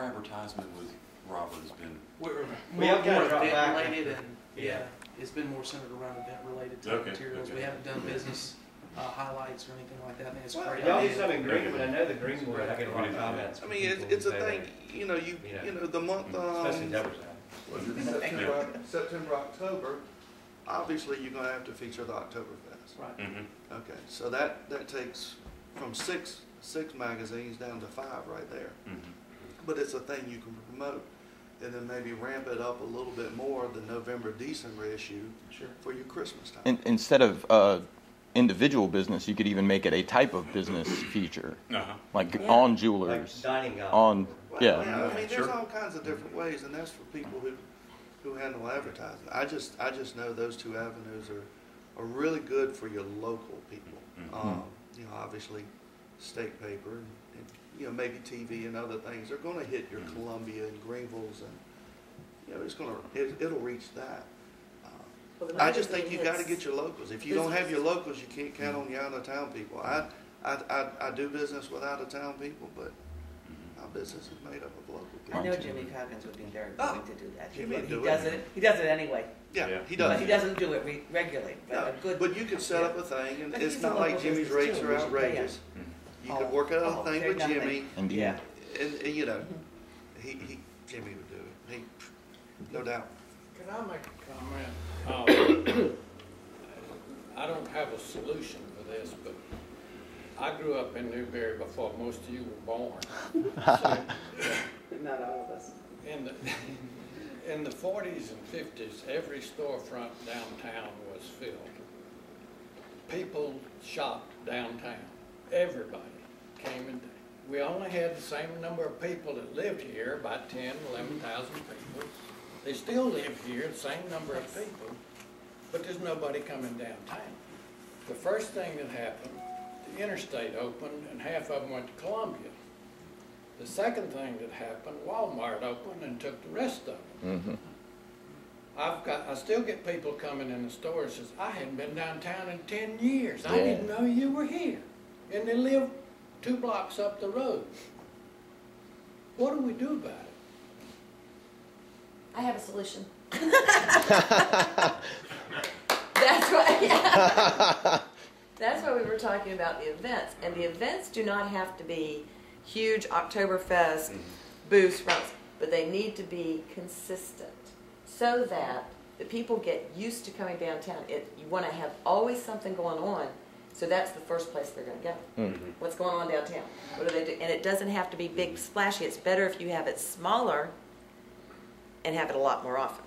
our advertisement with Robert has been? We have more got to drop event back. related, and it's been more centered around event related type materials. We haven't done business highlights or anything like that. I think it's a great Y'all idea. do something green, but I know the green board, I get a lot of comments. I mean, it's a thing, you know, the month, Especially Deborah's September, October, obviously you're gonna have to feature the Oktoberfest. Right. Mm-hmm. Okay, so that takes from six magazines down to 5 right there. Mm-hmm. But it's a thing you can promote, and then maybe ramp it up a little bit more the November, December issue for your Christmas time. Instead of individual business, you could even make it a type of business feature, like on jewelers, like dining out. on I mean, there's all kinds of different ways, and that's for people who handle advertising. I just know those 2 avenues are really good for your local people. Mm-hmm. You know, obviously, state paper and you know, maybe TV and other things. They're going to hit your Columbia and Greenvilles, and you know, it'll reach that. I just think you got to get your locals. If you don't have your locals, you can't count on your out of town people. I do business with out of town people, but my business is made up of local people. I know Jimmy Coggins would be very willing to do that. Jimmy He does it. He does it anay. Yeah, he does. But he doesn't do it regularly. But you could set up a thing, and it's not like Jimmy's rates are outrageous. You could work out a thing with Jimmy, and you know, Jimmy would do it. No doubt. Can I make a comment? I don't have a solution for this, but I grew up in Newberry before most of you were born. So, Not all of us. in the 40s and 50s, every storefront downtown was filled. People shopped downtown. Everybody came in. We only had the same number of people that lived here, about 10, 11,000 people. They still live here, the same number of people, but there's nobody coming downtown. The first thing that happened, the interstate opened and half of them went to Columbia. The second thing that happened, Walmart opened and took the rest of them. Mm-hmm. I still get people coming in the store and says, I hadn't been downtown in 10 years. I didn't know you were here. And they live 2 blocks up the road. What do we do about it? I have a solution. That's why we were talking about the events. And the events do not have to be huge Oktoberfest booths, but they need to be consistent so that the people get used to coming downtown. You want to have always something going on, so that's the first place they're going to go. What's going on downtown? What do they do? And it doesn't have to be big, splashy. It's better if you have it smaller and have it a lot more often.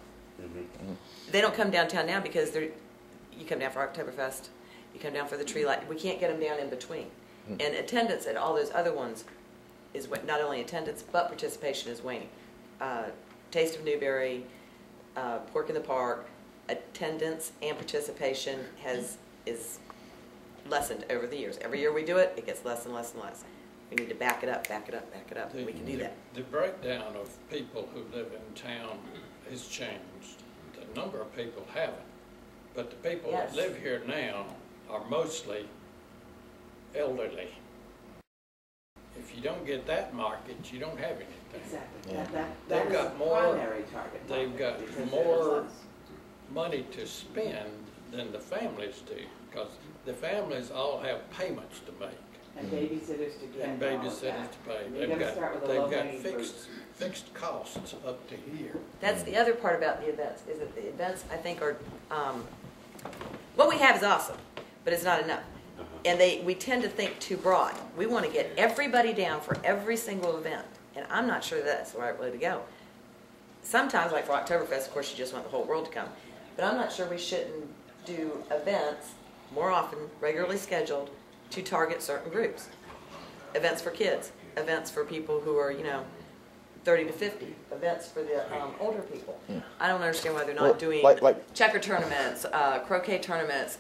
They don't come downtown now because you come down for Oktoberfest, you come down for the tree light. We can't get them down in between. And attendance at all those other ones is not only attendance, but participation is waning. Taste of Newberry, Pork in the Park, attendance and participation is lessened over the years. Every year we do it, it gets less and less and less. We need to back it up, back it up, back it up, and we can do that. The breakdown of people who live in town has changed. The number of people haven't. But the people that live here now are mostly elderly. If you don't get that market, you don't have anything. Exactly. They've got more primary target. They've got more money to spend than the families do, because the families all have payments to make. And babysitters to get. And babysitters to pay. They've got fixed costs up to here. That's the other part about the events, is that the events, I think, are, what we have is awesome, but it's not enough. And we tend to think too broad. We want to get everybody down for every single event, and I'm not sure that's the right way to go. Sometimes, like for Oktoberfest, of course, you just want the whole world to come. But I'm not sure we shouldn't do events more often, regularly scheduled, to target certain groups. Events for kids, events for people who are, 30 to 50, events for the older people. I don't understand why they're not doing checker tournaments, croquet tournaments.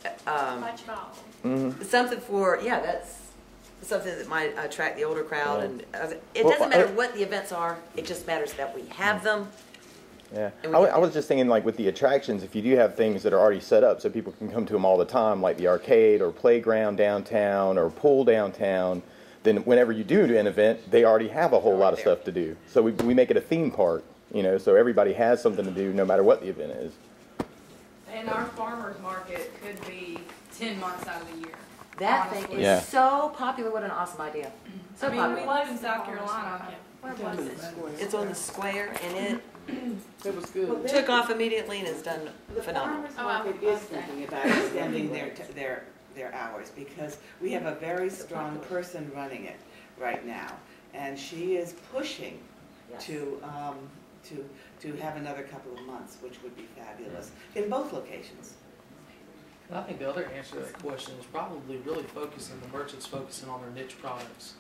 Something for, that's something that might attract the older crowd. And it doesn't matter what the events are, it just matters that we have them. Yeah, I was just thinking, like, with the attractions, if you do have things that are already set up so people can come to them all the time, like the arcade or playground downtown or pool downtown, then whenever you do an event, they already have a whole lot of stuff to do. So we make it a theme park, you know, so everybody has something to do no matter what the event is. And our farmer's market could be 10 months out of the year. That thing is Yeah. so popular. What an awesome idea. So I mean, popular. we live in South Carolina. Where was it? It's on the square, and It was good. it took off immediately and it's done The phenomenal. farmer's market is thinking about extending their hours, because we have a very strong person running it right now, and she is pushing Yes. to have another couple of months, which would be fabulous, in both locations. And I think the other answer to that question is probably really focusing, the merchants focusing on their niche products.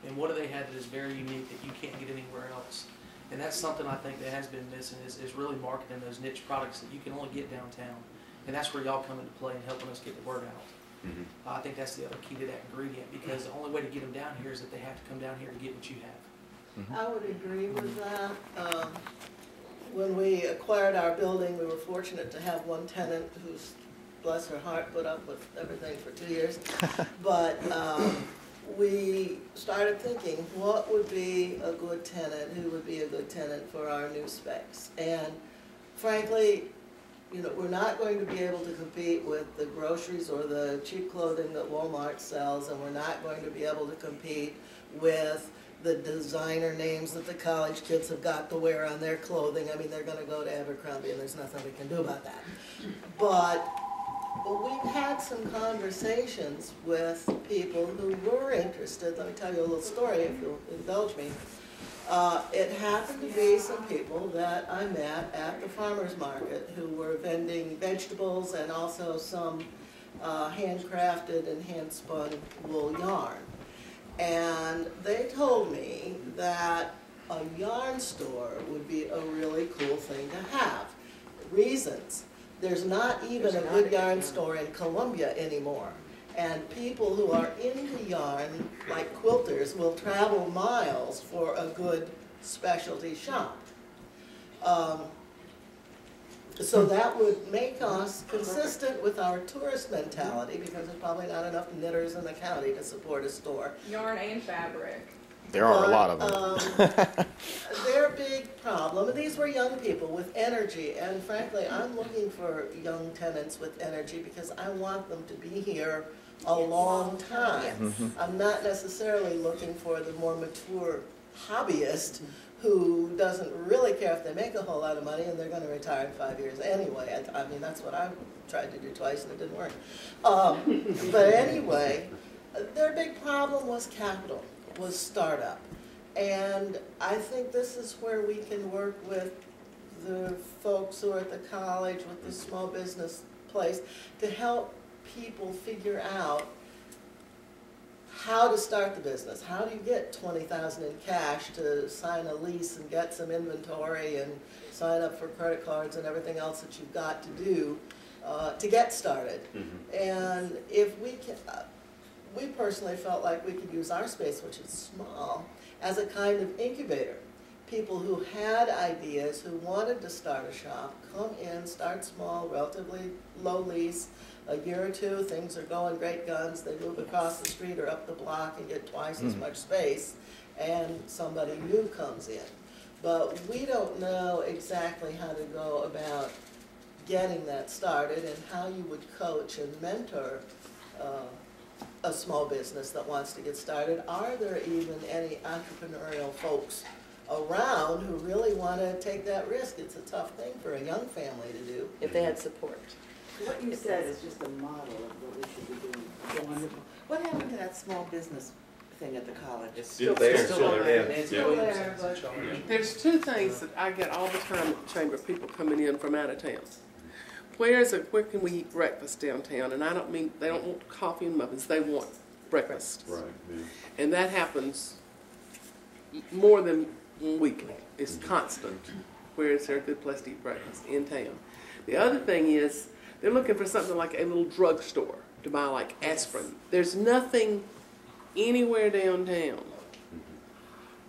And what do they have that is very unique that you can't get anywhere else? And that's something I think that has been missing is really marketing those niche products that you can only get downtown. And that's where y'all come into play and helping us get the word out. I think that's the other key to that ingredient, because the only way to get them down here is that they have to come down here to get what you have. I would agree with that. When we acquired our building, we were fortunate to have one tenant who's, bless her heart, put up with everything for 2 years. But we started thinking, what would be a good tenant? Who would be a good tenant for our new space? And frankly, you know, we're not going to be able to compete with the groceries or the cheap clothing that Walmart sells, and we're not going to be able to compete with the designer names that the college kids have got to wear on their clothing. I mean, they're going to go to Abercrombie, and there's nothing we can do about that. But we've had some conversations with people who were interested. Let me tell you a little story, if you'll indulge me. It happened to be some people that I met at the farmer's market who were vending vegetables and also some handcrafted and hand-spun wool yarn. And they told me that a yarn store would be a really cool thing to have. Reasons. There's not even a good yarn store in Columbia anymore. And people who are into yarn, like quilters, will travel miles for a good specialty shop. So that would make us consistent with our tourist mentality, because there's probably not enough knitters in the county to support a store. Yarn and fabric. There are a lot of them. Their big problem, and these were young people with energy, and frankly, I'm looking for young tenants with energy because I want them to be here a long time. I'm not necessarily looking for the more mature hobbyist who doesn't really care if they make a whole lot of money and they're going to retire in 5 years anyway. I mean, that's what I tried to do twice and it didn't work. But anyway, their big problem was capital, was startup. And I think this is where we can work with the folks who are at the college, with the small business place, to help people figure out how to start the business. How do you get $20,000 in cash to sign a lease and get some inventory and sign up for credit cards and everything else that you've got to do to get started? And if we can, we personally felt like we could use our space, which is small, as a kind of incubator. People who had ideas, who wanted to start a shop, come in, start small, relatively low lease. A year or two, things are going great guns. They move across the street or up the block and get twice as much space, and somebody new comes in. But we don't know exactly how to go about getting that started and how you would coach and mentor a small business that wants to get started. Are there even any entrepreneurial folks around who really want to take that risk? It's a tough thing for a young family to do. If they had support. What you said is just a model of what we should be doing. Wonderful. What happened to that small business thing at the college? It's still there. Still there. Yeah. Nancy Still Williams there, is in but- charge. There's two things that I get all the time at the chamber, people coming in from out of town. Where can we eat breakfast downtown? And I don't mean, they don't want coffee and muffins, they want breakfast. Right, yeah. And that happens more than weekly. It's constant. Where is there a good place to eat breakfast in town? The other thing is, they're looking for something like a little drugstore to buy like aspirin. There's nothing anywhere downtown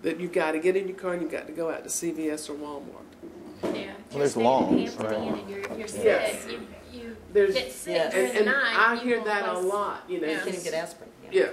that you've got to get in your car and you've got to go out to CVS or Walmart. Yeah. Well, there's Longs, right? And you're sick. Yes. You There's- get sick Yes. during the And night. I you hear want that a place- lot, you know. Yeah. You can't even get aspirin. Yeah,